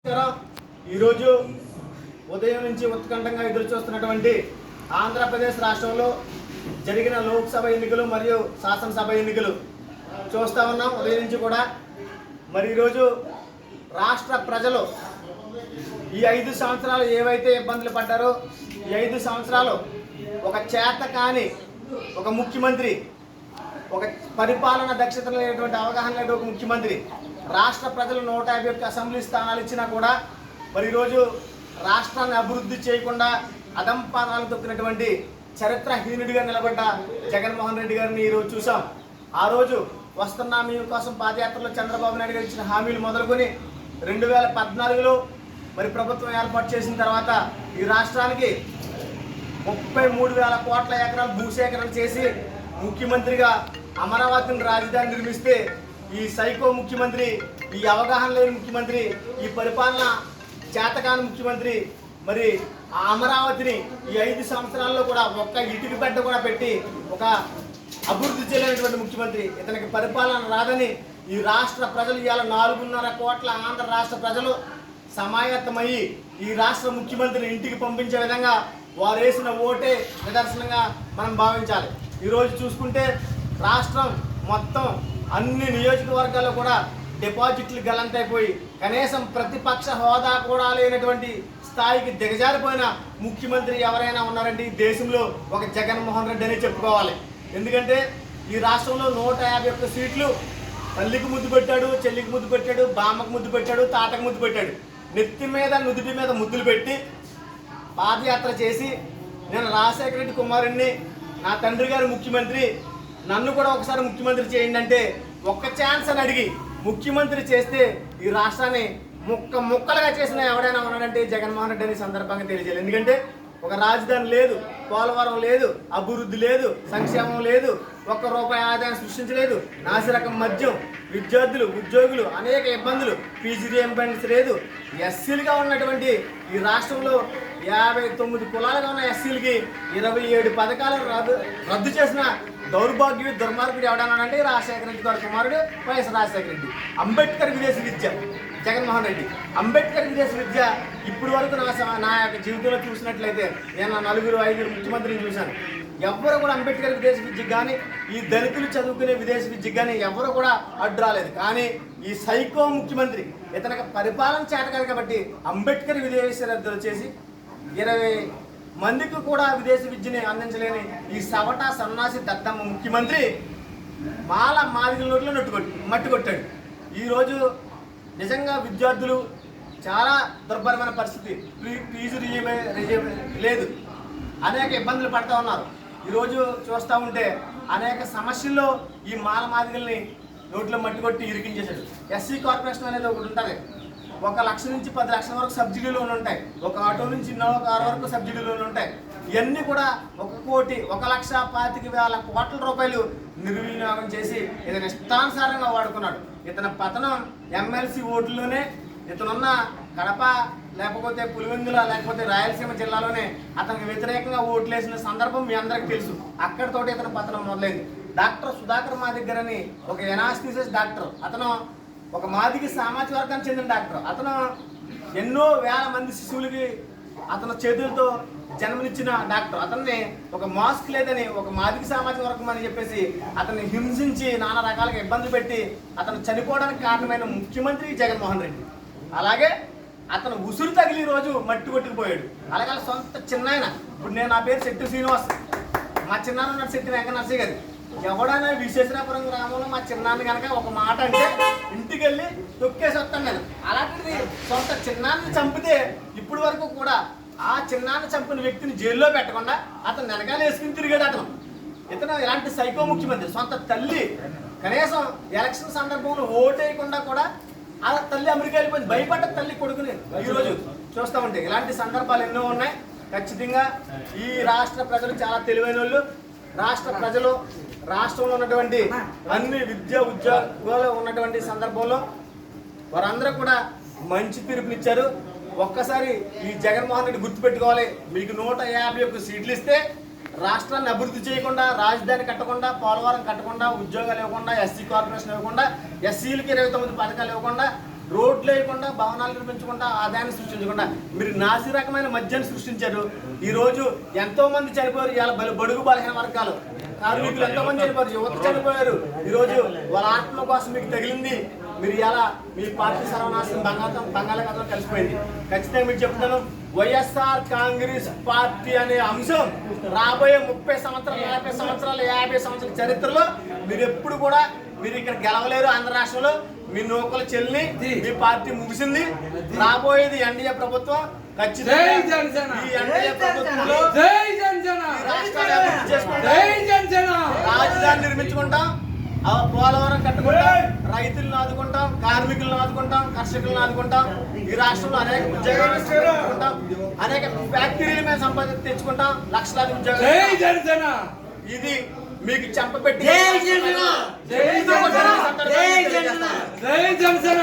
ఈరోజు ఉదయం నుంచి ఉత్కంఠంగా ఎదురు చూస్తున్నటువంటి ఆంధ్రప్రదేశ్ రాష్ట్రంలో జరిగిన లోక్సభ ఎన్నికలు మరియు శాసనసభ ఎన్నికలు చూస్తూ ఉన్నాం. ఉదయం నుంచి కూడా మరి ఈరోజు రాష్ట్ర ప్రజలు ఈ 5 సంవత్సరాలు ఏవైతే ఇబ్బందులు పడ్డారో ఈ 5 సంవత్సరాలు ఒక చేతకాని ఒక ముఖ్యమంత్రి, ఒక పరిపాలన దక్షత లేనటువంటి అవగాహన లేని ఒక ముఖ్యమంత్రి, రాష్ట్ర ప్రజలు 151 అసెంబ్లీ స్థానాలు ఇచ్చినా కూడా మరి ఈరోజు రాష్ట్రాన్ని అభివృద్ధి చేయకుండా అదంపాదాలు తొక్కినటువంటి చరిత్రహీనుడిగా నిలబడ్డ జగన్మోహన్ రెడ్డి గారిని ఈరోజు చూసాం. ఆ రోజు వస్తున్నా మీ కోసం పాదయాత్రలో చంద్రబాబు నాయుడు గారు ఇచ్చిన హామీలు మొదలుకొని 2014లో మరి ప్రభుత్వం ఏర్పాటు చేసిన తర్వాత ఈ రాష్ట్రానికి 33,000 కోట్ల ఎకరాలు భూసేకరణ చేసి ముఖ్యమంత్రిగా అమరావతిని రాజధాని నిర్మిస్తే ఈ సైకో ముఖ్యమంత్రి, ఈ అవగాహన లేని ముఖ్యమంత్రి, ఈ పరిపాలన చేతకాని ముఖ్యమంత్రి మరి ఆ అమరావతిని ఈ 5 సంవత్సరాల్లో కూడా ఒక్క ఇటుక పెట్ట కూడా పెట్టి ఒక అభివృద్ధి చేయలేనటువంటి ముఖ్యమంత్రి, ఇతనికి పరిపాలన రాదని ఈ రాష్ట్ర ప్రజలు ఇవాళ 4.5 కోట్ల ఆంధ్ర రాష్ట్ర ప్రజలు సమాయత్తమయ్యి ఈ రాష్ట్ర ముఖ్యమంత్రిని ఇంటికి పంపించే విధంగా వారు వేసిన ఓటే నిదర్శనంగా మనం భావించాలి. ఈరోజు చూసుకుంటే రాష్ట్రం మొత్తం అన్ని నియోజకవర్గాల్లో కూడా డిపాజిట్లు గల్లంతైపోయి కనీసం ప్రతిపక్ష హోదా కూడా లేనటువంటి స్థాయికి దిగజారిపోయిన ముఖ్యమంత్రి ఎవరైనా ఉన్నారంటే ఈ దేశంలో ఒక జగన్మోహన్ రెడ్డి అనే చెప్పుకోవాలి. ఎందుకంటే ఈ రాష్ట్రంలో 151 సీట్లు తల్లికి ముద్దు పెట్టాడు, చెల్లికి ముద్దు పెట్టాడు, బామ్మకు ముద్దు పెట్టాడు, తాతకు ముద్దు పెట్టాడు. నెత్తి మీద నుదుటి మీద ముద్దులు పెట్టి పాదయాత్ర చేసి నేను రాజశేఖర రెడ్డి కుమారుణ్ణి, నా తండ్రి గారు ముఖ్యమంత్రి, నన్ను కూడా ఒకసారి ముఖ్యమంత్రి చేయండి అంటే ఒక్క ఛాన్స్ అని అడిగి ముఖ్యమంత్రి చేస్తే ఈ రాష్ట్రాన్ని ముక్కలుగా చేసిన ఎవడైనా ఉన్నాడంటే జగన్మోహన్ రెడ్డి అనే సందర్భంగా తెలియజేయాలి. ఎందుకంటే ఒక రాజధాని లేదు, పోలవరం లేదు, అభివృద్ధి లేదు, సంక్షేమం లేదు, ₹1 ఆదాయం సృష్టించలేదు, నాసిరకం మద్యం, విద్యార్థులు, ఉద్యోగులు అనేక ఇబ్బందులు, పీజీ రియంబర్స్మెంట్ లేదు. ఎస్సీలుగా ఉన్నటువంటి ఈ రాష్ట్రంలో 59 కులాలుగా ఉన్న ఎస్సీలకి 27 పథకాలు రద్దు చేసిన దౌర్భాగ్యుడు, దుర్మార్గుడు ఎవడన్నాడంటే రాజశేఖర రెడ్డి గారి కుమారుడు వైఎస్ రాజశేఖర రెడ్డి. అంబేద్కర్ విదేశీ విద్య జగన్మోహన్ రెడ్డి. అంబేద్కర్ విదేశీ విద్య ఇప్పటి వరకు నా యొక్క జీవితంలో చూసినట్లయితే నేను 4-5 ముఖ్యమంత్రిని చూశాను. ఎవరు కూడా అంబేద్కర్ విదేశీ విద్యకు కానీ ఈ దళితులు చదువుకునే విదేశీ విద్యకు కానీ ఎవరు కూడా అడ్డు రాలేదు. కానీ ఈ సైకో ముఖ్యమంత్రి ఇతనికి పరిపాలన చేతకాదు కాబట్టి అంబేద్కర్ విదేశీ రద్దు చేసి 20 మందికి కూడా విదేశీ విద్యని అందించలేని ఈ సవట సన్నాసి దద్దమ్మ ముఖ్యమంత్రి మాదిగల నోట్లో మట్టి కొట్టాడు. ఈరోజు నిజంగా విద్యార్థులు చాలా దుర్భరమైన పరిస్థితి, ఫీజు లేదు, అనేక ఇబ్బందులు పడుతూ ఉన్నారు. ఈరోజు చూస్తూ ఉంటే అనేక సమస్యల్లో ఈ మాదిగల్ని నోట్లో మట్టి కొట్టి ఇరికించేశాడు. ఎస్సీ కార్పొరేషన్ అనేది ఒకటి ఉంటుంది. 1 లక్ష నుంచి 10 లక్షల వరకు సబ్సిడీ లోన్లు ఉంటాయి. ఒక ఆటో నుంచి ఇన్నోవా కారు వరకు సబ్సిడీ లోన్లు ఉంటాయి. ఇవన్నీ కూడా 1,25,000 కోట్ల రూపాయలు నిర్వినియోగం చేసి ఇతను ఇష్టానుసారంగా వాడుకున్నాడు. ఇతని పతనం ఎమ్మెల్సీ ఓట్లలోనే, ఇతనున్న కడప లేకపోతే పులివెందుల లేకపోతే రాయలసీమ జిల్లాలోనే అతనికి వ్యతిరేకంగా ఓట్లు వేసిన సందర్భం మీ అందరికీ తెలుసు. అక్కడితోటి ఇతని పతనం మొదలైంది. డాక్టర్ సుధాకర్ మాదిగర్ అని ఒక ఎనాస్థీసిస్ డాక్టర్, అతను ఒక మాదిగ సామాజిక వర్గానికి చెందిన డాక్టర్. అతను ఎన్నో వేల మంది శిశువులకి అతను చేతులతో జన్మనిచ్చిన డాక్టర్. అతన్ని ఒక మాస్క్ లేదని ఒక మాదిగ సామాజిక వర్గం అని చెప్పేసి అతన్ని హింసించి నానా రకాలుగా ఇబ్బంది పెట్టి అతను చనిపోవడానికి కారణమైన ముఖ్యమంత్రి జగన్మోహన్ రెడ్డి. అలాగే అతను ఉసురు తగిలి రోజు మట్టి కొట్టుకుపోయాడు. అలాగే సొంత చిన్నాయన, ఇప్పుడు నా పేరు శెట్టి శ్రీనివాస్, మా చిన్నాన్న ఉన్నాడు శెట్టి వెంకట నరసయ్య గారు. ఎవడైనా విశ్వేశ్వరాపురం గ్రామంలో మా చిన్నాన్న కనుక ఒక మాట అంటే ఇంటికి వెళ్ళి తొక్కేసి వస్తాను నేను. అలాంటిది సొంత చిన్నాన్ని చంపితే ఇప్పటి వరకు కూడా ఆ చిన్నాన్ని చంపిన వ్యక్తిని జైల్లో పెట్టకుండా అతను వెనకాల వేసుకుని తిరిగాడు అతను. ఇతను ఇలాంటి సైకో ముఖ్యమంత్రి. సొంత తల్లి కనీసం ఎలక్షన్ సందర్భంలో ఓటేయకుండా కూడా ఆ తల్లి అమెరికా వెళ్ళిపోయింది. భయపడ్డ తల్లి కొడుకుని ఈరోజు చూస్తూ ఉంటే ఇలాంటి సందర్భాలు ఎన్నో ఉన్నాయి. ఖచ్చితంగా ఈ రాష్ట్ర ప్రజలు చాలా తెలివైన వాళ్ళు. రాష్ట్ర ప్రజలు రాష్ట్రంలో ఉన్నటువంటి అన్ని విద్యా ఉద్యోగాలు ఉన్నటువంటి సందర్భంలో వారందరూ కూడా మంచి తీర్పునిచ్చారు. ఒక్కసారి ఈ జగన్మోహన్ రెడ్డి గుర్తుపెట్టుకోవాలి. మీకు 151 సీట్లు ఇస్తే రాష్ట్రాన్ని అభివృద్ధి చేయకుండా, రాజధాని కట్టకుండా, పోలవరం కట్టకుండా, ఉద్యోగాలు ఇవ్వకుండా, ఎస్సీ కార్పొరేషన్ ఇవ్వకుండా, ఎస్సీలకి 29 పథకాలు ఇవ్వకుండా రోడ్లు వేయకుండా భవనాలు నిర్మించకుండా ఆదాయాన్ని సృష్టించకుండా మీరు నాసి రకమైన మద్యాన్ని సృష్టించారు. ఈ రోజు ఎంతో మంది చనిపోయారు. ఇవాళ బడుగు బలహీన వర్గాలు కార్మికులు ఎంతో మంది చనిపోయారు, యువత చనిపోయారు. ఈ రోజు వాళ్ళ ఆత్మ కోసం మీకు తగిలింది. మీరు ఇలా మీ పార్టీ సర్వనాశనం బంగాళాఖాతంలో కలిసిపోయింది. ఖచ్చితంగా మీకు చెప్తున్నాను, వైఎస్ఆర్ కాంగ్రెస్ పార్టీ అనే అంశం రాబోయే 30 సంవత్సరాలు 40 సంవత్సరాలు 50 సంవత్సరాల చరిత్రలో మీరు ఎప్పుడు కూడా మీరు ఇక్కడ గెలవలేరు. ఆంధ్ర రాష్ట్రంలో మీ నూకల చెల్లి మీ పార్టీ ముగిసింది. రాబోయేది ఎన్డీఏ ప్రభుత్వం. ఖచ్చితంగా ఈ ఎన్డీఏ ప్రభుత్వంలో రాజధాని నిర్మించుకుంటాం, పోలవరం కట్టుకుంటాం, రైతులను ఆదుకుంటాం, కార్మికులను ఆదుకుంటాం, కర్షకులను ఆదుకుంటాం. ఈ రాష్ట్రంలో అనేక ఉద్యోగాలు తెచ్చుకుంటాం, అనేక ఫ్యాక్టరీల మీద సంపద తెచ్చుకుంటాం, లక్షలాది ఉద్యోగాలు. ఇది మీకు చెంపపెట్టి జై జనసేన